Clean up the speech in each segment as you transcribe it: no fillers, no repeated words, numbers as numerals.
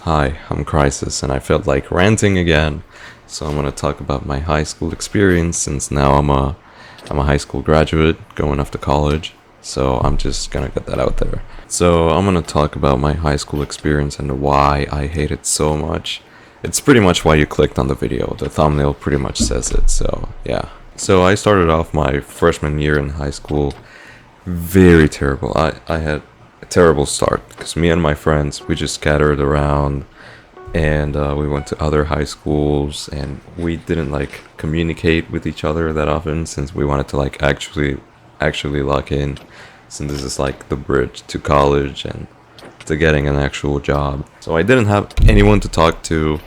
Hi, I'm Crisis, and I felt like ranting again, so I'm gonna talk about my high school experience since now I'm a high school graduate going off to college, so I'm just gonna get that out there. So I'm gonna talk about my high school experience and why I hate it so much. It's pretty much why you clicked on the video. The thumbnail pretty much says it, so yeah. So I started off my freshman year in high school very terrible. I had a terrible start because me and my friends, we just scattered around and we went to other high schools and we didn't like communicate with each other that often since we wanted to like actually lock in, since this is like the bridge to college and to getting an actual job. So I didn't have anyone to talk to.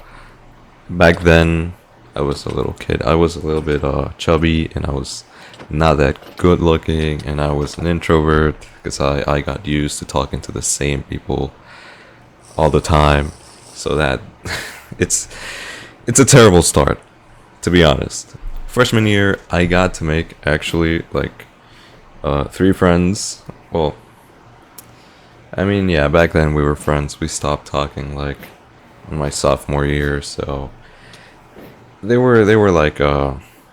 Back then I was a little kid. I was a little bit chubby and I was not that good looking, and I was an introvert because I got used to talking to the same people all the time. So that it's a terrible start, to be honest. Freshman year I got to make actually like 3 friends. Well, I mean, yeah, back then we were friends. We stopped talking like in my sophomore year, so they were like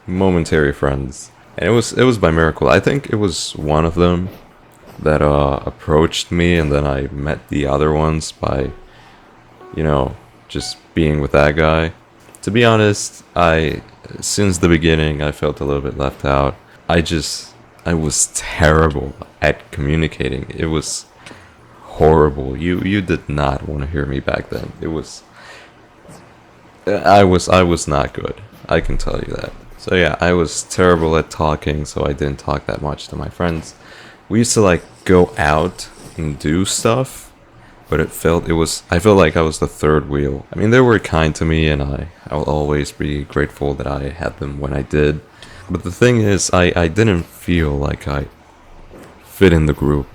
momentary friends. And it was by miracle. I think it was one of them that approached me, and then I met the other ones by, just being with that guy. To be honest, since the beginning I felt a little bit left out. I was terrible at communicating. It was horrible. You did not want to hear me back then. I was not good. I can tell you that. So yeah, I was terrible at talking, so I didn't talk that much to my friends. We used to like go out and do stuff, but I felt like I was the third wheel. I mean, they were kind to me, and I'll always be grateful that I had them when I did. But the thing is, I didn't feel like I fit in the group,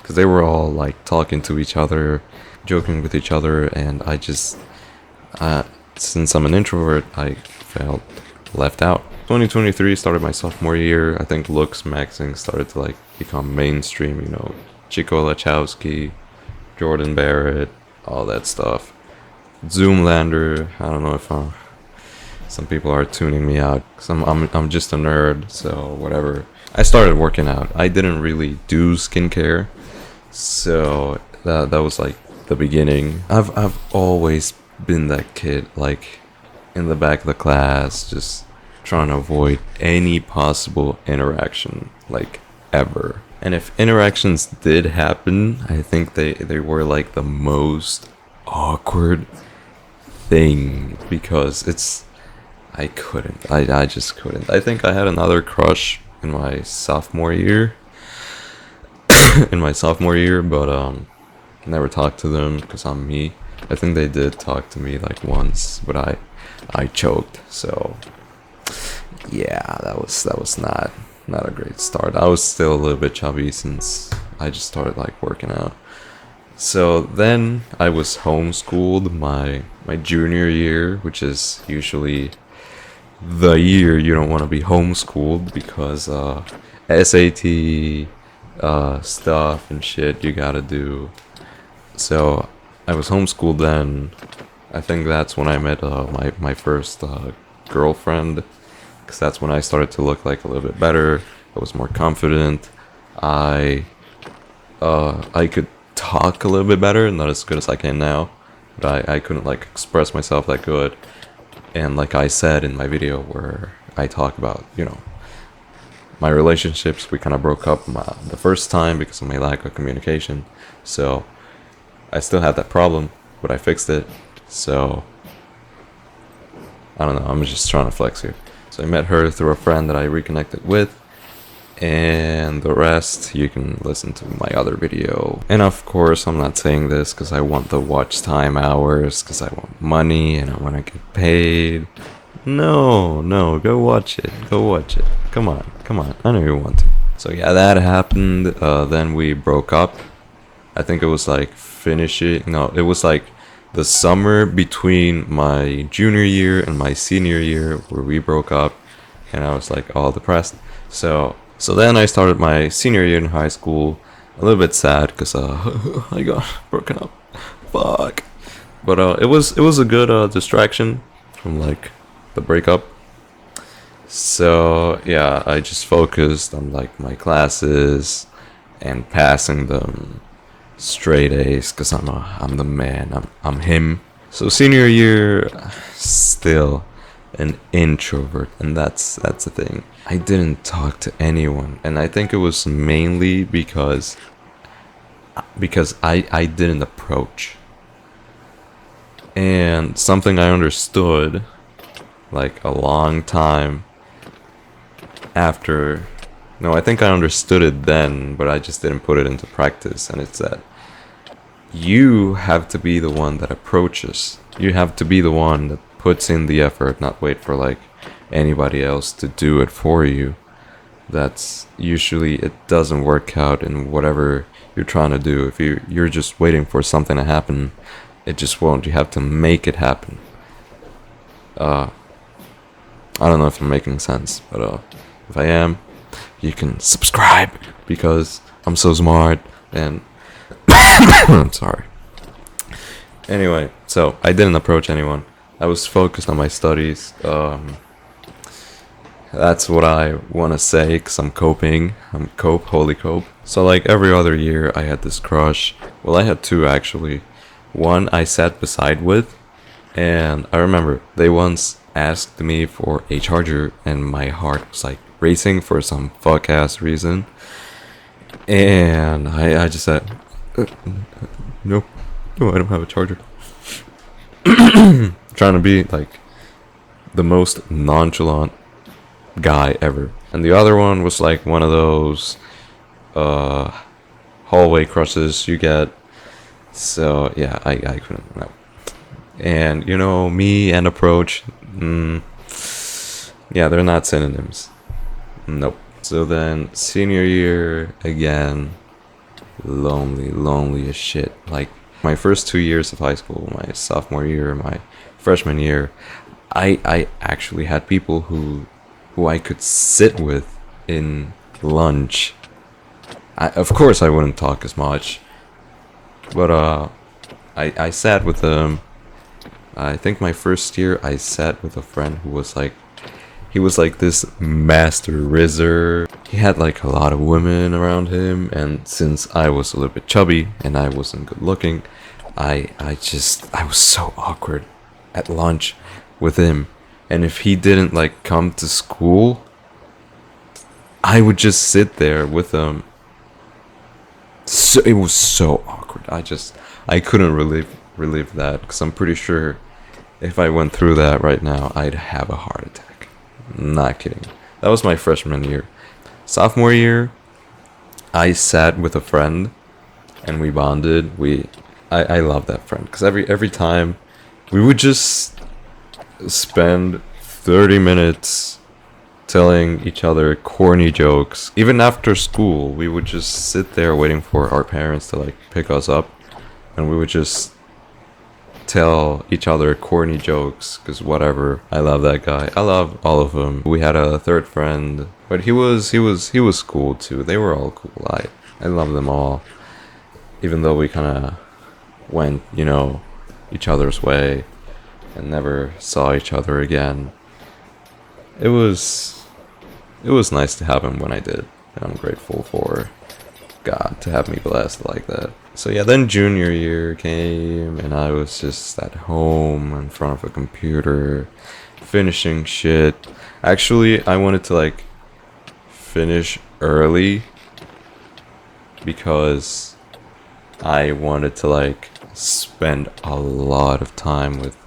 because they were all like talking to each other, joking with each other, and since I'm an introvert, I felt left out. 2023 started my sophomore year. I think looks maxing started to like become mainstream, Chico Lachowski, Jordan Barrett, all that stuff. Zoomlander, I don't know if some people are tuning me out because I'm just a nerd, so whatever. I started working out. I didn't really do skincare, so that was like the beginning. I've always been that kid like in the back of the class, just trying to avoid any possible interaction, like ever. And if interactions did happen, I think they were like the most awkward thing, because I couldn't. I just couldn't. I think I had another crush in my sophomore year. But never talked to them because I'm me. I think they did talk to me like once, but I choked. So yeah, that was not a great start. I was still a little bit chubby since I just started like working out. So then I was homeschooled my junior year, which is usually the year you don't want to be homeschooled because SAT stuff and shit you gotta do. So I was homeschooled then. I think that's when I met my first girlfriend, because that's when I started to look like a little bit better. I was more confident. I could talk a little bit better, not as good as I can now, but I couldn't like express myself that good. And like I said in my video where I talk about, my relationships, we kind of broke up the first time because of my lack of communication. So I still had that problem, but I fixed it. So I don't know, I'm just trying to flex here. So I met her through a friend that I reconnected with, and the rest you can listen to my other video. And of course, I'm not saying this because I want the watch time hours, because I want money and I want to get paid. No, go watch it. Come on, I know you want to. So yeah, that happened. Then we broke up. I think it was like it was like the summer between my junior year and my senior year where we broke up, and I was like all depressed. So then I started my senior year in high school, a little bit sad because I got broken up. Fuck. But it was a good distraction from like the breakup. So yeah, I just focused on like my classes and passing them straight A's because I'm the man. I'm him. So senior year, still an introvert, and that's the thing. I didn't talk to anyone, and I think it was mainly because I didn't approach. And something I understood like a long time after. No, I think I understood it then, but I just didn't put it into practice. And it's that you have to be the one that approaches. You have to be the one that puts in the effort, not wait for like anybody else to do it for you. That's usually it doesn't work out in whatever you're trying to do. If you're just waiting for something to happen, it just won't. You have to make it happen. I don't know if I'm making sense, but if I am, you can subscribe because I'm so smart and I'm sorry. Anyway, so I didn't approach anyone. I was focused on my studies. That's what I want to say because I'm coping. Holy cope. So like every other year, I had this crush. Well, I had two actually. One I sat beside with, and I remember they once asked me for a charger, and my heart was like racing for some fuck ass reason. And I just said, no, no, I don't have a charger. Trying to be like the most nonchalant guy ever. And the other one was like one of those hallway crushes you get. So yeah, I couldn't no. And you know, me and approach, yeah, they're not synonyms. Nope. So then senior year again, lonely as shit. Like my first 2 years of high school, my sophomore year, my freshman year, I actually had people who I could sit with in lunch. Of course I wouldn't talk as much, but I sat with them. I think my first year I sat with a friend who was like, he was like this master rizzer. He had like a lot of women around him, and since I was a little bit chubby and I wasn't good looking, I was so awkward at lunch with him. And if he didn't like come to school, I would just sit there with him. So it was so awkward. I couldn't relive that because I'm pretty sure if I went through that right now, I'd have a heart attack. Not kidding. That was my freshman year. Sophomore year, I sat with a friend and we bonded. I love that friend because every time we would just spend 30 minutes telling each other corny jokes. Even after school, we would just sit there waiting for our parents to like pick us up, and we would just tell each other corny jokes because whatever. I love that guy. I love all of them. We had a third friend, but he was cool too. They were all cool. I love them all, even though we kind of went, each other's way and never saw each other again. It was nice to have him when I did, and I'm grateful for God to have me blessed like that. So yeah, then junior year came, and I was just at home in front of a computer, finishing shit. Actually, I wanted to like finish early because I wanted to like spend a lot of time with,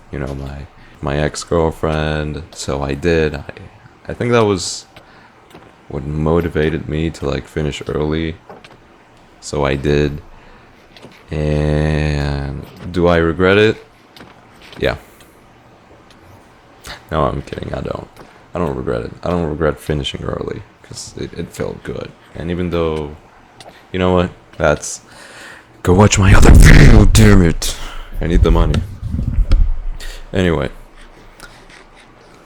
my ex-girlfriend. So I did. I think that was what motivated me to like finish early. So I did. And do I regret it? Yeah. No, I'm kidding. I don't regret it. I don't regret finishing early because it felt good. And even though, you know what? Go watch my other video, damn it. I need the money. Anyway.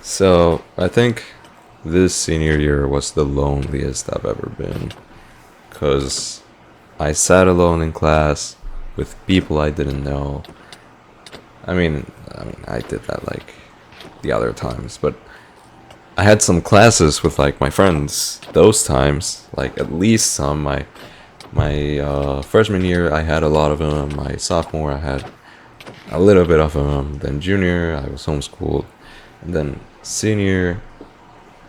So, I think this senior year was the loneliest I've ever been. Because I sat alone in class with people I didn't know. I did that like the other times, but I had some classes with like my friends those times, like at least some. My freshman year, I had a lot of them. My sophomore, I had a little bit of them. Then junior, I was homeschooled, and then senior,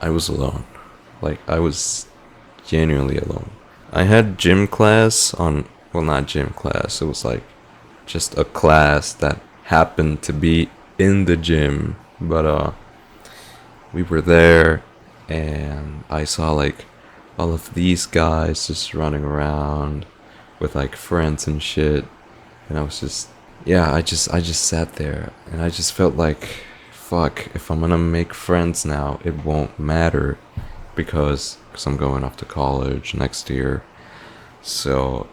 I was alone. Like I was genuinely alone. I had gym class on, well, not gym class. It was like just a class that happened to be in the gym, but we were there, and I saw like all of these guys just running around with like friends and shit, and I was just, yeah, I just sat there, and I just felt like, fuck, if I'm gonna make friends now, it won't matter because I'm going off to college next year. So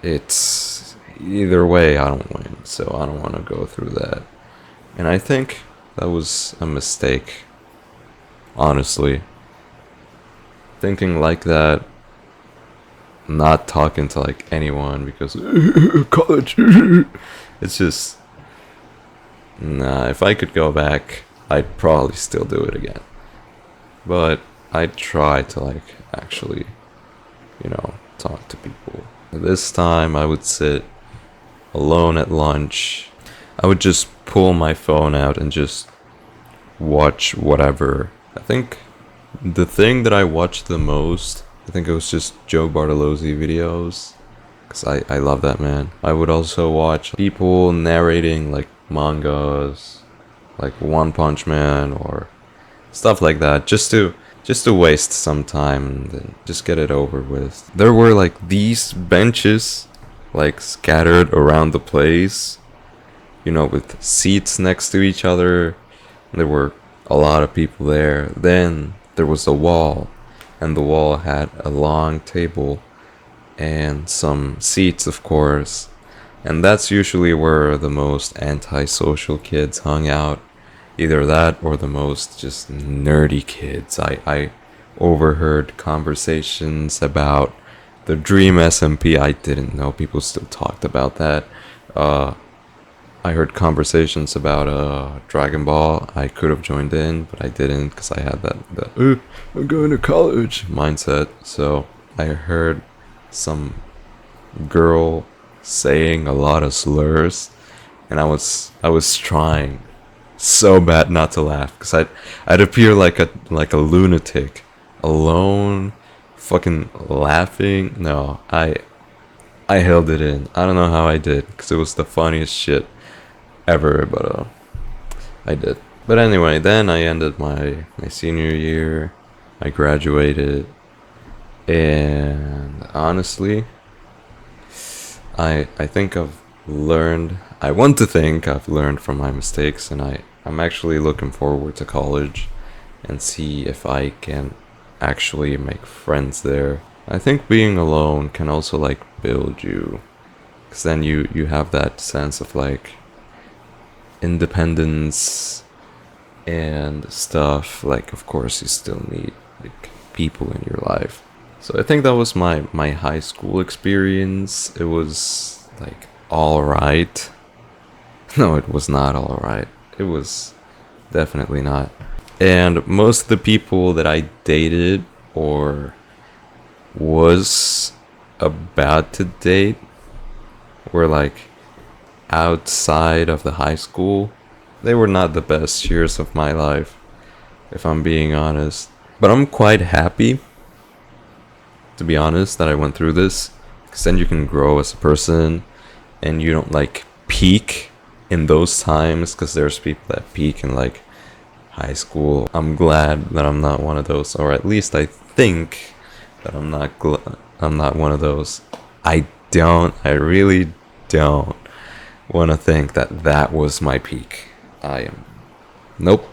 it's either way, I don't win. So I don't want to go through that. And I think that was a mistake, honestly. Thinking like that, not talking to like anyone because college. It's just, nah, if I could go back, I'd probably still do it again. But I try to like actually, talk to people. This time I would sit alone at lunch. I would just pull my phone out and just watch whatever. I think the thing that I watched the most, I think it was just Joe Bartolozzi videos. Because I love that man. I would also watch people narrating like mangas, like One Punch Man or stuff like that, just to waste some time and then just get it over with. There were like these benches like scattered around the place, with seats next to each other. There were a lot of people there. Then there was a wall, and the wall had a long table and some seats, of course. And that's usually where the most antisocial kids hung out. Either that or the most just nerdy kids. I overheard conversations about the Dream SMP. I didn't know people still talked about that. I heard conversations about Dragon Ball. I could have joined in, but I didn't because I had that I'm going to college mindset. So I heard some girl saying a lot of slurs, and I was trying so bad not to laugh because I'd appear like a lunatic, alone, fucking laughing. No, I held it in. I don't know how I did because it was the funniest shit ever, but I did. But anyway, then I ended my senior year. I graduated, and honestly, I think I've learned. I want to think I've learned from my mistakes, and I'm actually looking forward to college and see if I can actually make friends there. I think being alone can also like build you, because then you have that sense of like independence and stuff. Like, of course, you still need like people in your life. So I think that was my high school experience. It was like all right. No, it was not all right. It was definitely not. And most of the people that I dated or was about to date were like outside of the high school. They were not the best years of my life, if I'm being honest. But I'm quite happy, to be honest, that I went through this, because then you can grow as a person and you don't like peak in those times, because there's people that peak in like high school. I'm glad that I'm not one of those, or at least I think that I'm not one of those. I really don't want to think that was my peak. Nope,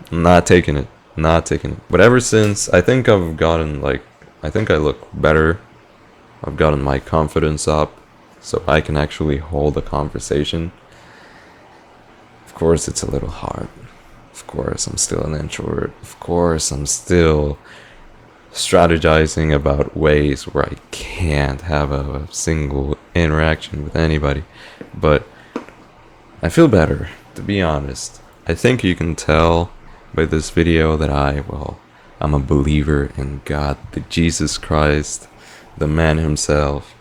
not taking it. But ever since, I think I think I look better. I've gotten my confidence up, so I can actually hold a conversation. Of course, it's a little hard. Of course, I'm still an introvert. Of course, I'm still strategizing about ways where I can't have a single interaction with anybody. But I feel better. to be honest, I think you can tell by this video that I'm a believer in God, the Jesus Christ, the man himself.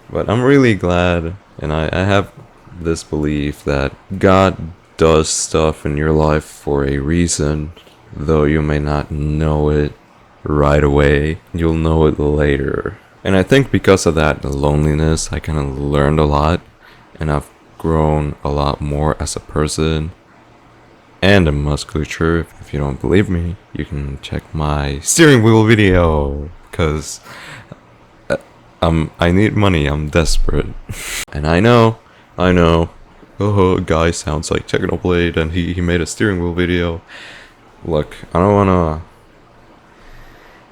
But I'm really glad, and I have this belief that God does stuff in your life for a reason, though you may not know it right away. You'll know it later. And I think because of that loneliness, I kind of learned a lot, and I've grown a lot more as a person and in musculature. If you don't believe me, you can check my steering wheel video, because I need money, I'm desperate. And I know, oh, guy sounds like Technoblade and he made a steering wheel video. Look, I don't wanna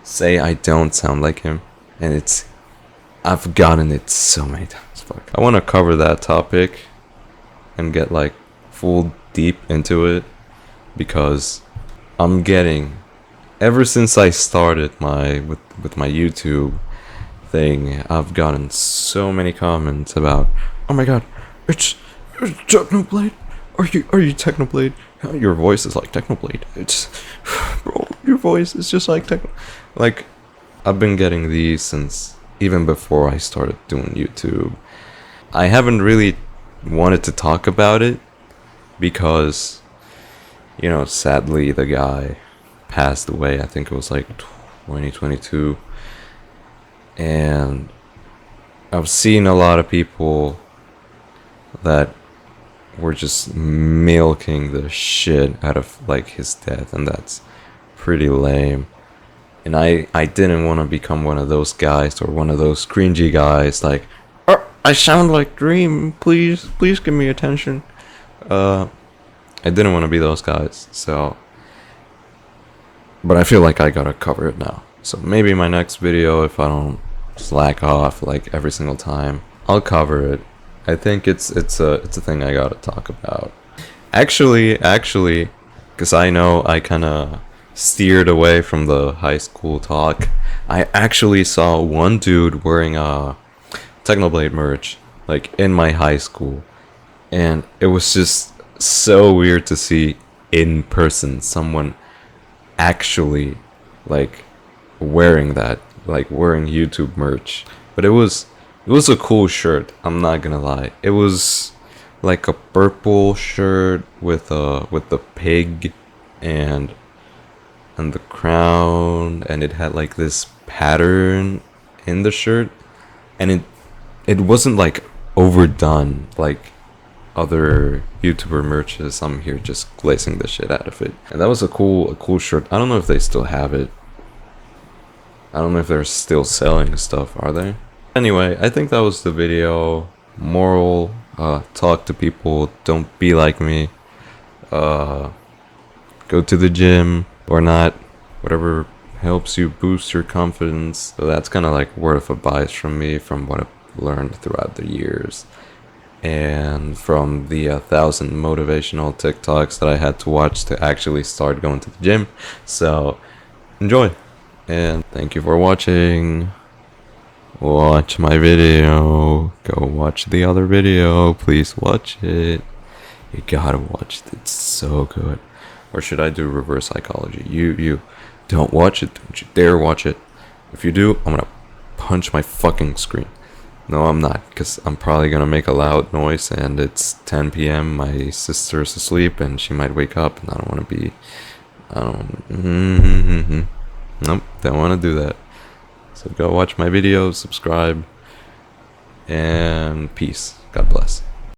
say I don't sound like him, and I've gotten it so many times. Fuck. I wanna cover that topic and get like full deep into it, because I'm getting, ever since I started with my YouTube thing, I've gotten so many comments about, oh my god, it's Technoblade. Are you Technoblade? Your voice is like Technoblade. It's bro, your voice is just like Techno. Like, I've been getting these since even before I started doing YouTube. I haven't really wanted to talk about it because, you know, sadly the guy passed away. I think it was like 2022. And I've seen a lot of people that were just milking the shit out of like his death, and that's pretty lame. And I didn't want to become one of those guys, or one of those cringy guys like, oh, I sound like Dream, please give me attention. I didn't want to be those guys, so, but I feel like I gotta cover it now. So maybe my next video, if I don't slack off like every single time, I'll cover it. I think it's a thing I gotta talk about. Actually, because I know I kind of steered away from the high school talk. I actually saw one dude wearing a Technoblade merch like in my high school, and it was just so weird to see in person someone actually like wearing that, like wearing YouTube merch. But it was a cool shirt, I'm not gonna lie. It was like a purple shirt with the pig and the crown, and it had like this pattern in the shirt, and it wasn't like overdone like other YouTuber merches. I'm here just glazing the shit out of it, and that was a cool shirt. I don't know if they still have it. I don't know if they're still selling stuff, are they? Anyway, I think that was the video. Moral, talk to people, don't be like me. Go to the gym or not, whatever helps you boost your confidence. So that's kind of like word of advice from me, from what I've learned throughout the years, and from the 1,000 motivational TikToks that I had to watch to actually start going to the gym. So enjoy, and thank you for watching. Watch my video. Go watch the other video. Please watch it. You gotta watch it. It's so good. Or should I do reverse psychology? You don't watch it. Don't you dare watch it. If you do, I'm gonna punch my fucking screen. No, I'm not, because I'm probably gonna make a loud noise, and it's 10 p.m. My sister's asleep, and she might wake up, and I don't want to be. Nope, don't want to do that. So go watch my videos, subscribe, and peace. God bless.